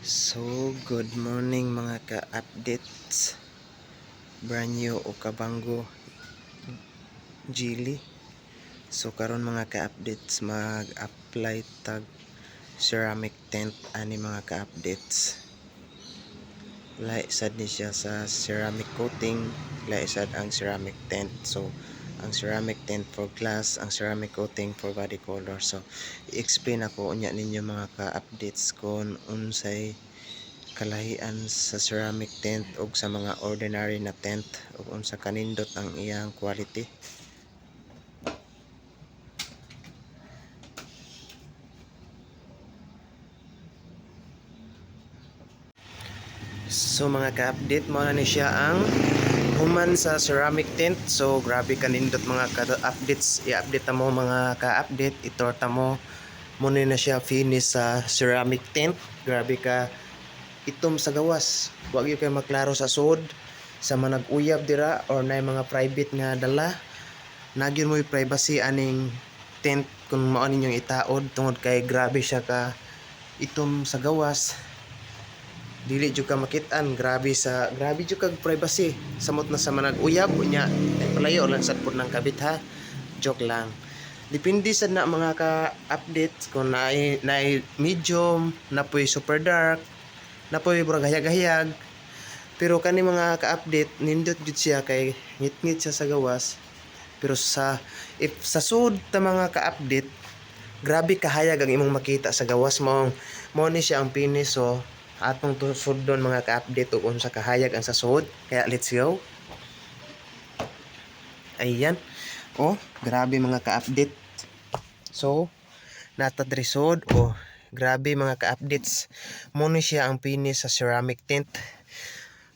So, good morning mga ka-updates. Brand new o kabango Jili. So, karon mga ka-updates mag-apply tag ceramic tent ani mga ka-updates. Laisad ni siya sa ceramic coating, laisad ang ceramic tent. So, ang ceramic tent for glass, ang ceramic coating for body color. So, i-explain ako unya ninyo mga ka-updates kung unsay kalahian sa ceramic tent o sa mga ordinary na tent o unsa kanindot ang iyang quality. So mga ka-update mo na ni siya ang human sa ceramic tent. So grabe kanindot mga ka-updates, i-update mo mga ka-update, itorta mo muna na siya finish sa ceramic tent. Grabe ka itom sa gawas, wag yung kayo maklaro sa sud sa manag-uyab dira or na mga private nga dala, nagyon mo yung privacy aning tent kung mao ninyong itaod tungod kay grabe siya ka itom sa gawas, dili jud ka makit-an, grabe jud kag privacy samot na sa manag-uyab unya palayo lang sad pud ng kabit ha, joke lang. Depende sa na mga ka-updates kung na medium, napoy super dark, napoy murag hayag-hayag. Pero kani mga ka-update nindot jud siya kay ngit-ngit siya sa gawas. Pero if sa sud ta mga ka-update, grabe kahayag ang imong makita sa gawas mo ni siya ang finish. So atong sudon mga ka-update ug unsa kahayag ang sa sud. Kaya let's go. Ayan. Oh, grabe mga ka-update. So, natadresod grabe mga ka-updates. Mo ni siya ang finish sa ceramic tent.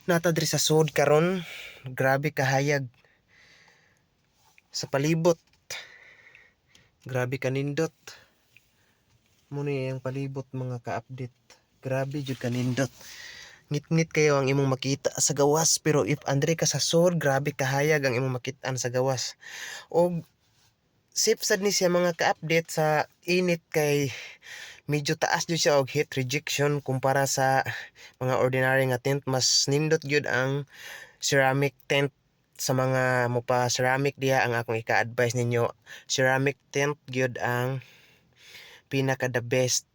Natadre sa sud karon, grabe kahayag sa palibot. Grabe kanindot. Mo ni ang palibot mga ka-update. Grabe jud kanindot. Ngit-ngit kayo ang imong makita sa gawas, pero if andre ka sa sud, grabe kahayag ang imong makit-an sa gawas. Og safe sad ni siya mga ka-update sa init kay medyo taas jud siya og heat rejection kumpara sa mga ordinary nga tent. Mas nindot gyud ang ceramic tent sa mga mopa ceramic diha. Ang akong ika-advise ninyo, ceramic tent gyud ang pinaka the best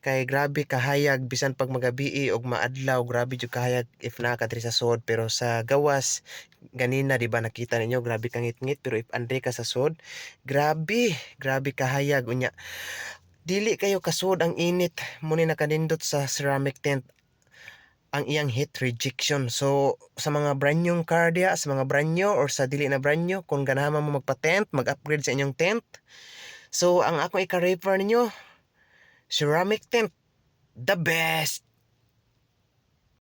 kay grabe kahayag bisan pag magabii og maadlaw, grabe jud kahayag if nakadiri sa sud. Pero sa gawas ganina di ba nakita ninyo grabe kangit-ngit, pero if andre ka sa sud, grabe kahayag unya dili kayo kasud ang init. Muni nakanindot sa ceramic tent ang iyang heat rejection. So sa mga brand new car diya, sa mga brand new or sa dili na brand new, kung ganahan mo magpa-tent, mag-upgrade sa inyong tent, so ang ako ika-refer ninyo ceramic tent, the best.